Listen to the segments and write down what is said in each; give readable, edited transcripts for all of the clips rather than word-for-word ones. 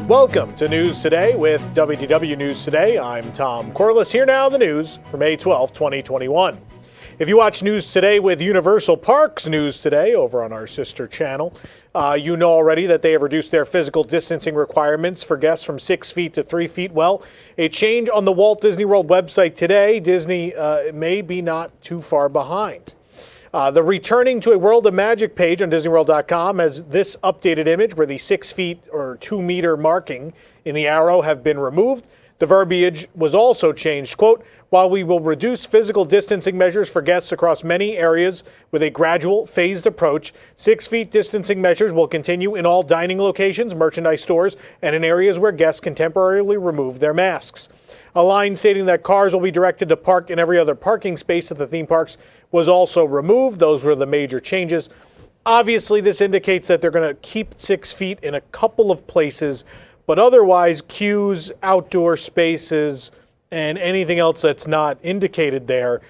Welcome to News Today with WDW News Today. I'm Tom Corliss. Here now the news for May 12, 2021. If you watch News Today with Universal Parks News Today over on our sister channel, you know already that they have reduced their physical distancing requirements for guests from 6 feet to 3 feet. Well, a change on the Walt Disney World website today. Disney may be not too far behind. The Returning to a World of Magic page on DisneyWorld.com has this updated image where the 6 feet or 2 meter marking in the arrow have been removed. The verbiage was also changed. Quote, while we will reduce physical distancing measures for guests across many areas with a gradual, phased approach, 6 feet distancing measures will continue in all dining locations, merchandise stores, and in areas where guests can temporarily remove their masks. A line stating that cars will be directed to park in every other parking space at the theme parks was also removed. Those were the major changes. Obviously, this indicates that they're going to keep 6 feet in a couple of places, but otherwise, queues, outdoor spaces, and anything else that's not indicated there,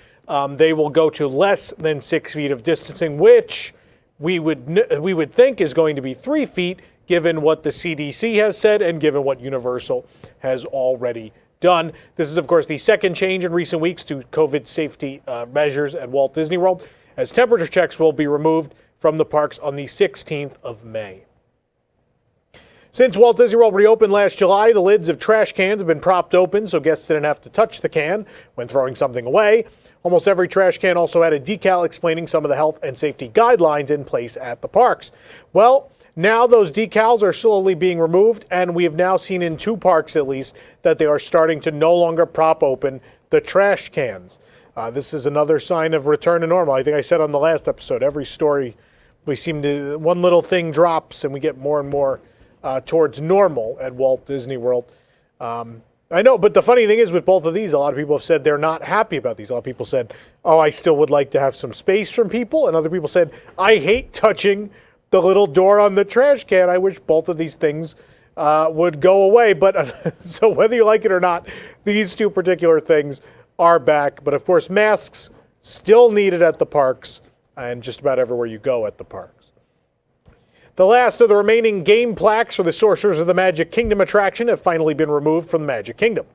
they will go to less than 6 feet of distancing, which we would think is going to be 3 feet, given what the CDC has said and given what Universal has already done. This is, of course, the second change in recent weeks to COVID safety measures at Walt Disney World, as temperature checks will be removed from the parks on the 16th of May. Since Walt Disney World reopened last July, the lids of trash cans have been propped open so guests didn't have to touch the can when throwing something away. Almost every trash can also had a decal explaining some of the health and safety guidelines in place at the parks. Well, now those decals are slowly being removed, and we have now seen in 2 parks at least that they are starting to no longer prop open the trash cans. This is another sign of return to normal. I think I said on the last episode, every story we seem to, one little thing drops and we get more and more towards normal at Walt Disney World. I know, but the funny thing is with both of these, a lot of people have said they're not happy about these. A lot of people said, oh, I still would like to have some space from people. And other people said, I hate touching the little door on the trash can. I wish both of these things would go away. But so whether you like it or not, these 2 particular things are back. But of course, masks still needed at the parks and just about everywhere you go at the parks. The last of the remaining game plaques for the Sorcerers of the Magic Kingdom attraction have finally been removed from the Magic Kingdom.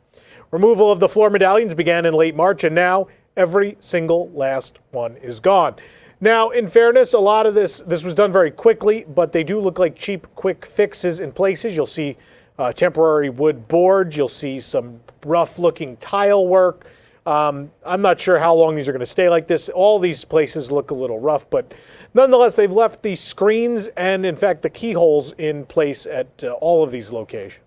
Removal of the floor medallions began in late March, and now every single last one is gone. Now, in fairness, a lot of this was done very quickly, but they do look like cheap, quick fixes in places. You'll see temporary wood boards. You'll see some rough-looking tile work. I'm not sure how long these are going to stay like this. All these places look a little rough, but nonetheless, they've left the screens and, in fact, the keyholes in place at all of these locations.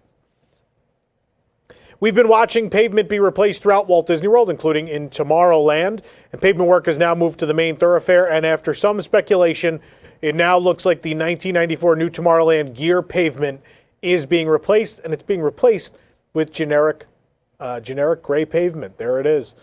We've been watching pavement be replaced throughout Walt Disney World, including in Tomorrowland, and pavement work has now moved to the main thoroughfare, and after some speculation, it now looks like the 1994 new Tomorrowland gear pavement is being replaced, and it's being replaced with generic gray pavement. There it is.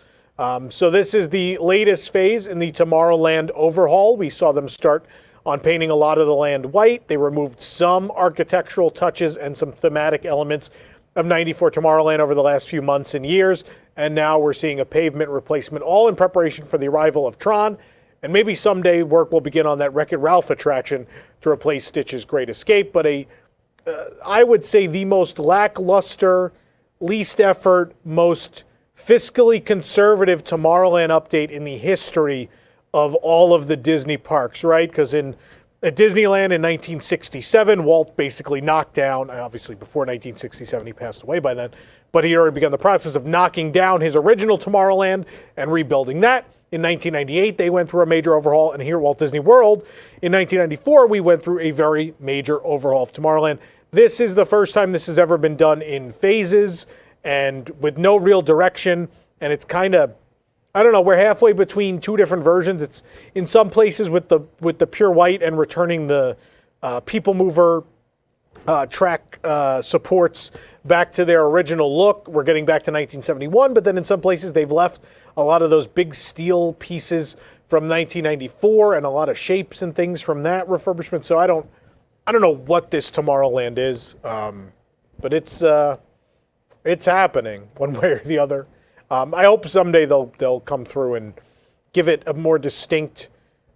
So this is the latest phase in the Tomorrowland overhaul. We saw them start on painting a lot of the land white. They removed some architectural touches and some thematic elements of 94 Tomorrowland over the last few months and years. And now we're seeing a pavement replacement, all in preparation for the arrival of Tron. And maybe someday work will begin on that Wreck-It Ralph attraction to replace Stitch's Great Escape. But I would say the most lackluster, least effort, most fiscally conservative Tomorrowland update in the history of all of the Disney parks, right? Because at Disneyland in 1967, Walt basically knocked down, obviously before 1967, he passed away by then, but he had already begun the process of knocking down his original Tomorrowland and rebuilding that. In 1998, they went through a major overhaul, and here at Walt Disney World, in 1994, we went through a very major overhaul of Tomorrowland. This is the first time this has ever been done in phases and with no real direction, and it's kind of, I don't know, we're halfway between 2 different versions. It's in some places with the pure white and returning the People Mover track supports back to their original look. We're getting back to 1971, but then in some places they've left a lot of those big steel pieces from 1994 and a lot of shapes and things from that refurbishment. So I don't know what this Tomorrowland is, but it's happening one way or the other. I hope someday they'll come through and give it a more distinct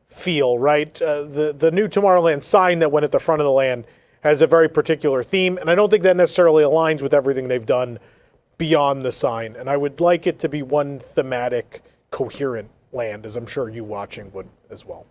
feel, right? The new Tomorrowland sign that went at the front of the land has a very particular theme, and I don't think that necessarily aligns with everything they've done beyond the sign. And I would like it to be one thematic, coherent land, as I'm sure you watching would as well.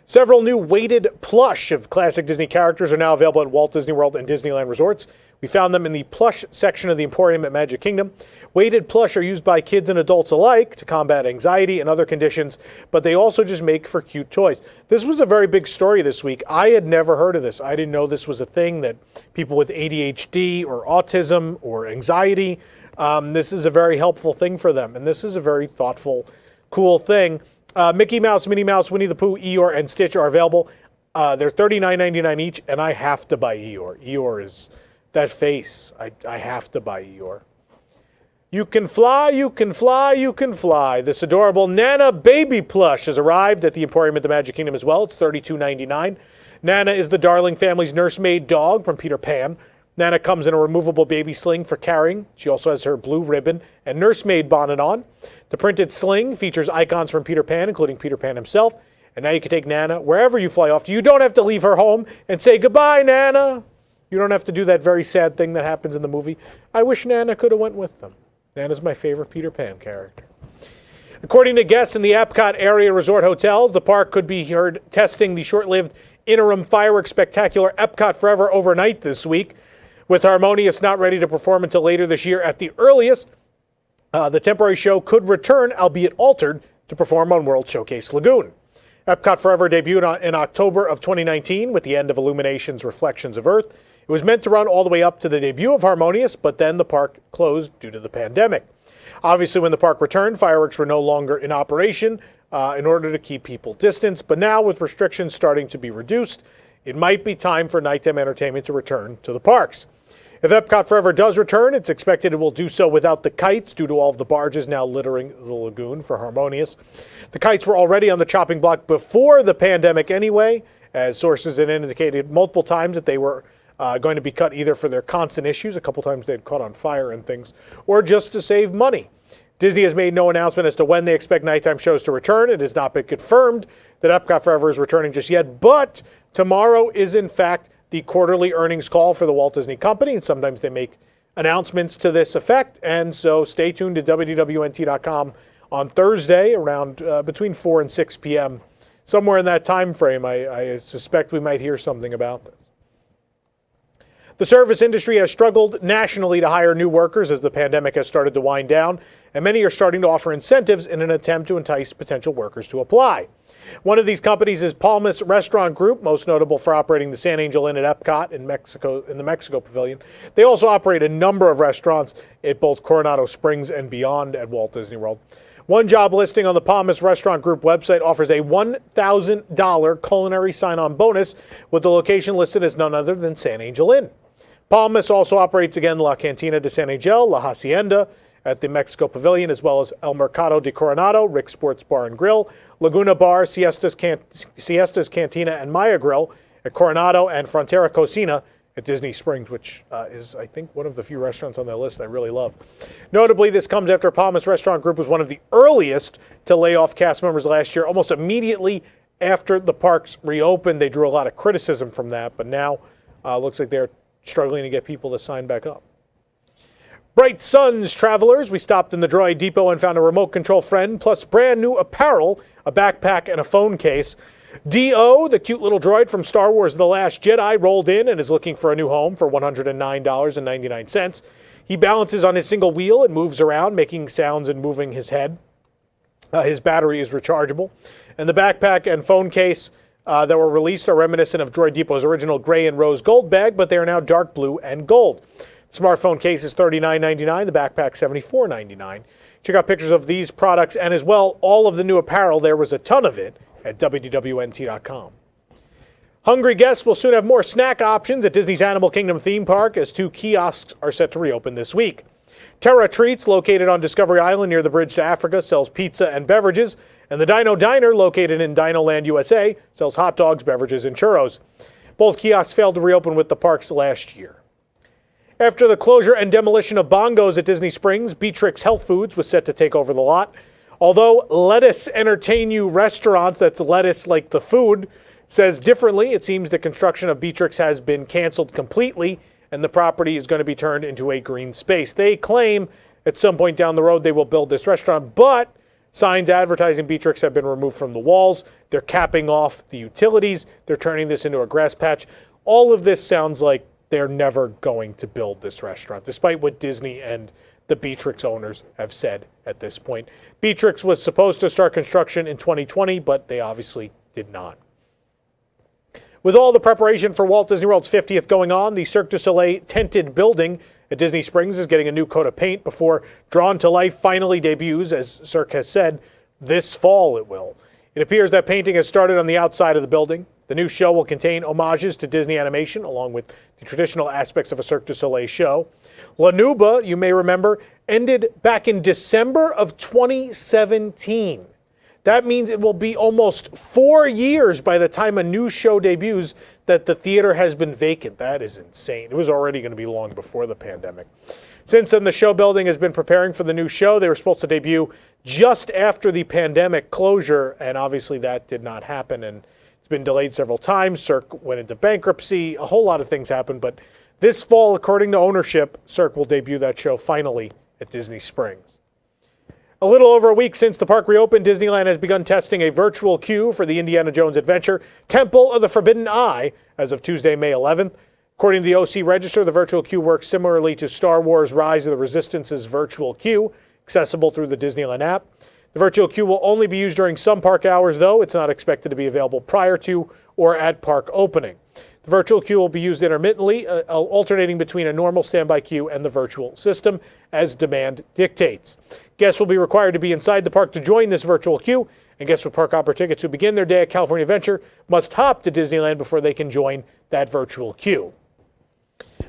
Several new weighted plush of classic Disney characters are now available at Walt Disney World and Disneyland Resorts. We found them in the plush section of the Emporium at Magic Kingdom. Weighted plush are used by kids and adults alike to combat anxiety and other conditions, but they also just make for cute toys. This was a very big story this week. I had never heard of this. I didn't know this was a thing that people with ADHD or autism or anxiety, this is a very helpful thing for them. And this is a very thoughtful, cool thing. Mickey Mouse, Minnie Mouse, Winnie the Pooh, Eeyore, and Stitch are available. They're $39.99 each, and I have to buy Eeyore. Eeyore is that face. I have to buy Eeyore. You can fly, you can fly, you can fly. This adorable Nana baby plush has arrived at the Emporium at the Magic Kingdom as well. It's $32.99. Nana is the Darling family's nursemaid dog from Peter Pan. Nana comes in a removable baby sling for carrying. She also has her blue ribbon and nursemaid bonnet on. The printed sling features icons from Peter Pan, including Peter Pan himself. And now you can take Nana wherever you fly off to. You don't have to leave her home and say, goodbye, Nana. You don't have to do that very sad thing that happens in the movie. I wish Nana could have went with them. Nana's my favorite Peter Pan character. According to guests in the EPCOT area resort hotels, the park could be heard testing the short-lived interim fireworks spectacular EPCOT Forever overnight this week. With Harmonious not ready to perform until later this year at the earliest, the temporary show could return, albeit altered, to perform on World Showcase Lagoon. EPCOT Forever debuted in October of 2019 with the end of Illumination's Reflections of Earth. It was meant to run all the way up to the debut of Harmonious, but then the park closed due to the pandemic. Obviously, when the park returned, fireworks were no longer in operation in order to keep people distanced. But now, with restrictions starting to be reduced, it might be time for nighttime entertainment to return to the parks. If EPCOT Forever does return, it's expected it will do so without the kites due to all of the barges now littering the lagoon for Harmonious. The kites were already on the chopping block before the pandemic anyway, as sources had indicated multiple times that they were going to be cut either for their constant issues, a couple times they'd caught on fire and things, or just to save money. Disney has made no announcement as to when they expect nighttime shows to return. It has not been confirmed that EPCOT Forever is returning just yet, but tomorrow is in fact the quarterly earnings call for the Walt Disney Company, and sometimes they make announcements to this effect, and so stay tuned to WDWNT.com on Thursday around between 4 and 6 p.m. Somewhere in that time frame, I suspect we might hear something about this. The service industry has struggled nationally to hire new workers as the pandemic has started to wind down, and many are starting to offer incentives in an attempt to entice potential workers to apply. One of these companies is Palmas Restaurant Group, most notable for operating the San Angel Inn at EPCOT in the Mexico Pavilion. They also operate a number of restaurants at both Coronado Springs and beyond at Walt Disney World. One job listing on the Palmas Restaurant Group website offers a $1,000 culinary sign-on bonus, with the location listed as none other than San Angel Inn. Palmas also operates again La Cantina de San Angel, La Hacienda at the Mexico Pavilion, as well as El Mercado de Coronado, Rick's Sports Bar and Grill, Laguna Bar, Siestas Cantina and Maya Grill at Coronado, and Frontera Cocina at Disney Springs, which is, I think, one of the few restaurants on that list I really love. Notably, this comes after Palmas Restaurant Group was one of the earliest to lay off cast members last year. Almost immediately after the parks reopened, they drew a lot of criticism from that, but now looks like they're struggling to get people to sign back up. Bright Suns travelers, we stopped in the Droid Depot and found a remote control friend, plus brand new apparel, a backpack, and a phone case. D.O., the cute little droid from Star Wars The Last Jedi, rolled in and is looking for a new home for $109.99. He balances on his single wheel and moves around, making sounds and moving his head. His battery is rechargeable. And the backpack and phone case that were released are reminiscent of Droid Depot's original gray and rose gold bag, but they are now dark blue and gold. Smartphone case is $39.99, the backpack $74.99. Check out pictures of these products and as well all of the new apparel. There was a ton of it at WDWNT.com. Hungry guests will soon have more snack options at Disney's Animal Kingdom theme park as 2 kiosks are set to reopen this week. Terra Treats, located on Discovery Island near the bridge to Africa, sells pizza and beverages, and the Dino Diner, located in Dino Land, USA, sells hot dogs, beverages, and churros. Both kiosks failed to reopen with the parks last year. After the closure and demolition of Bongos at Disney Springs, Beatrix Health Foods was set to take over the lot. Although Lettuce Entertain You restaurants, that's lettuce like the food, says differently. It seems the construction of Beatrix has been canceled completely and the property is going to be turned into a green space. They claim at some point down the road they will build this restaurant, but signs advertising Beatrix have been removed from the walls. They're capping off the utilities. They're turning this into a grass patch. All of this sounds like they're never going to build this restaurant, despite what Disney and the Beatrix owners have said at this point. Beatrix was supposed to start construction in 2020, but they obviously did not. With all the preparation for Walt Disney World's 50th going on, the Cirque du Soleil tented building at Disney Springs is getting a new coat of paint before Drawn to Life finally debuts, as Cirque has said, this fall it will. It appears that painting has started on the outside of the building. The new show will contain homages to Disney animation, along with the traditional aspects of a Cirque du Soleil show. La Nuba, you may remember, ended back in December of 2017. That means it will be almost 4 years by the time a new show debuts that the theater has been vacant. That is insane. It was already going to be long before the pandemic. Since then, the show building has been preparing for the new show. They were supposed to debut just after the pandemic closure, and obviously that did not happen, and it's been delayed several times. Cirque went into bankruptcy. A whole lot of things happened, but this fall, according to ownership, Cirque will debut that show finally at Disney Springs. A little over a week since the park reopened, Disneyland has begun testing a virtual queue for the Indiana Jones adventure, Temple of the Forbidden Eye, as of Tuesday, May 11th. According to the OC Register, the virtual queue works similarly to Star Wars Rise of the Resistance's virtual queue, accessible through the Disneyland app. The virtual queue will only be used during some park hours, though. It's not expected to be available prior to or at park opening. The virtual queue will be used intermittently, alternating between a normal standby queue and the virtual system as demand dictates. Guests will be required to be inside the park to join this virtual queue, and guests with Park Hopper tickets who begin their day at California Adventure must hop to Disneyland before they can join that virtual queue.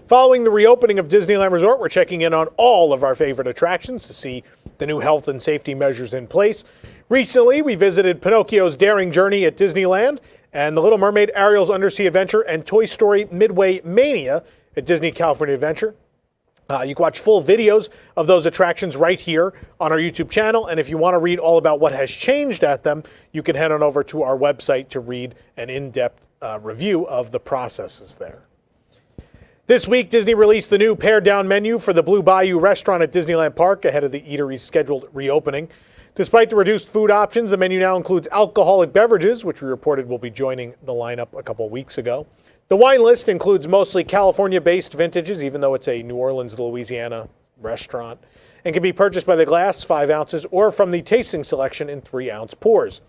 Following the reopening of Disneyland Resort, we're checking in on all of our favorite attractions to see the new health and safety measures in place. Recently, we visited Pinocchio's Daring Journey at Disneyland and The Little Mermaid, Ariel's Undersea Adventure, and Toy Story Midway Mania at Disney California Adventure. You can watch full videos of those attractions right here on our YouTube channel. And if you want to read all about what has changed at them, you can head on over to our website to read an in-depth review of the processes there. This week, Disney released the new pared-down menu for the Blue Bayou restaurant at Disneyland Park ahead of the eatery's scheduled reopening. Despite the reduced food options, the menu now includes alcoholic beverages, which we reported will be joining the lineup a couple weeks ago. The wine list includes mostly California-based vintages, even though it's a New Orleans, Louisiana restaurant, and can be purchased by the glass, 5 ounces, or from the tasting selection in 3-ounce pours.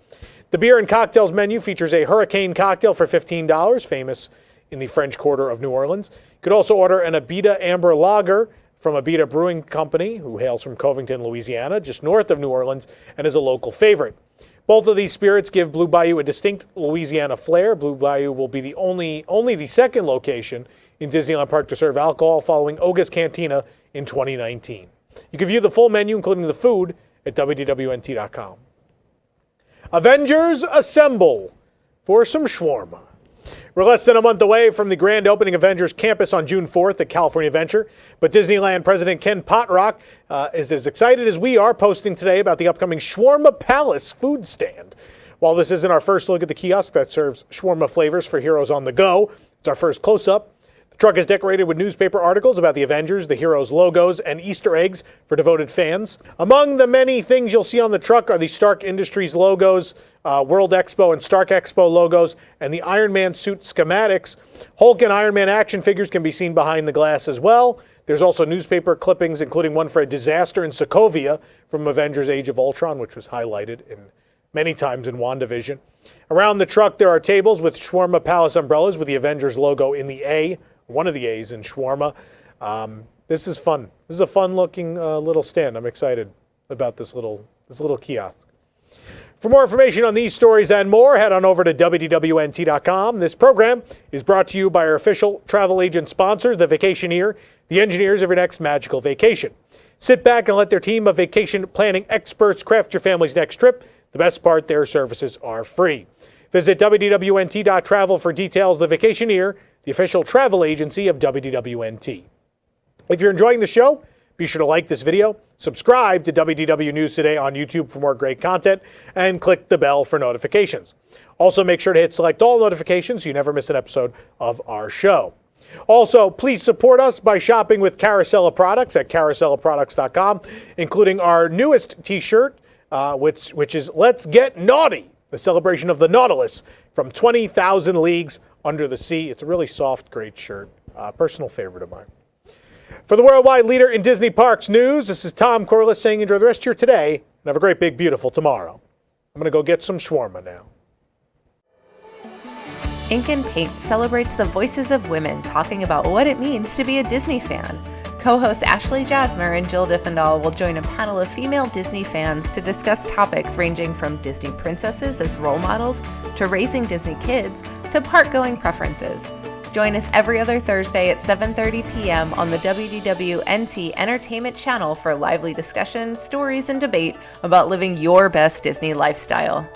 The beer and cocktails menu features a Hurricane cocktail for $15, famous in the French Quarter of New Orleans. You could also order an Abita Amber Lager from Abita Brewing Company, who hails from Covington, Louisiana, just north of New Orleans, and is a local favorite. Both of these spirits give Blue Bayou a distinct Louisiana flair. Blue Bayou will be only the second location in Disneyland Park to serve alcohol, following Oga's Cantina in 2019. You can view the full menu, including the food, at WDWNT.com. Avengers Assemble for some shawarma. We're less than a month away from the grand opening of Avengers Campus on June 4th at California Adventure, but Disneyland President Ken Potrock is as excited as we are, posting today about the upcoming Shawarma Palace food stand. While this isn't our first look at the kiosk that serves shawarma flavors for heroes on the go, it's our first close-up. The truck is decorated with newspaper articles about the Avengers, the heroes' logos, and Easter eggs for devoted fans. Among the many things you'll see on the truck are the Stark Industries logos, World Expo and Stark Expo logos, and the Iron Man suit schematics. Hulk and Iron Man action figures can be seen behind the glass as well. There's also newspaper clippings, including one for a disaster in Sokovia from Avengers Age of Ultron, which was highlighted many times in WandaVision. Around the truck, there are tables with Shawarma Palace umbrellas with the Avengers logo in the A, one of the A's in shawarma. This is fun. This is a fun-looking little stand. I'm excited about this little kiosk. For more information on these stories and more, head on over to WDWNT.com. This program is brought to you by our official travel agent sponsor, The Vacationeer, the engineers of your next magical vacation. Sit back and let their team of vacation planning experts craft your family's next trip. The best part, their services are free. Visit WDWNT.travel for details. The Vacationeer, the official travel agency of WDWNT. If you're enjoying the show, be sure to like this video, subscribe to WDW News Today on YouTube for more great content, and click the bell for notifications. Also, make sure to hit select all notifications so you never miss an episode of our show. Also, please support us by shopping with Carousel products at carouselproducts.com, including our newest t-shirt, which is Let's Get Naughty, the celebration of the Nautilus from 20,000 Leagues Under the Sea. It's a really soft, great shirt. Personal favorite of mine. For the worldwide leader in Disney Parks news, this is Tom Corliss saying enjoy the rest of your today and have a great, big, beautiful tomorrow. I'm going to go get some shawarma now. Ink and Paint celebrates the voices of women talking about what it means to be a Disney fan. Co-hosts Ashley Jasmer and Jill Diffendahl will join a panel of female Disney fans to discuss topics ranging from Disney princesses as role models to raising Disney kids to park-going preferences. Join us every other Thursday at 7:30 p.m. on the WDWNT Entertainment Channel for lively discussion, stories, and debate about living your best Disney lifestyle.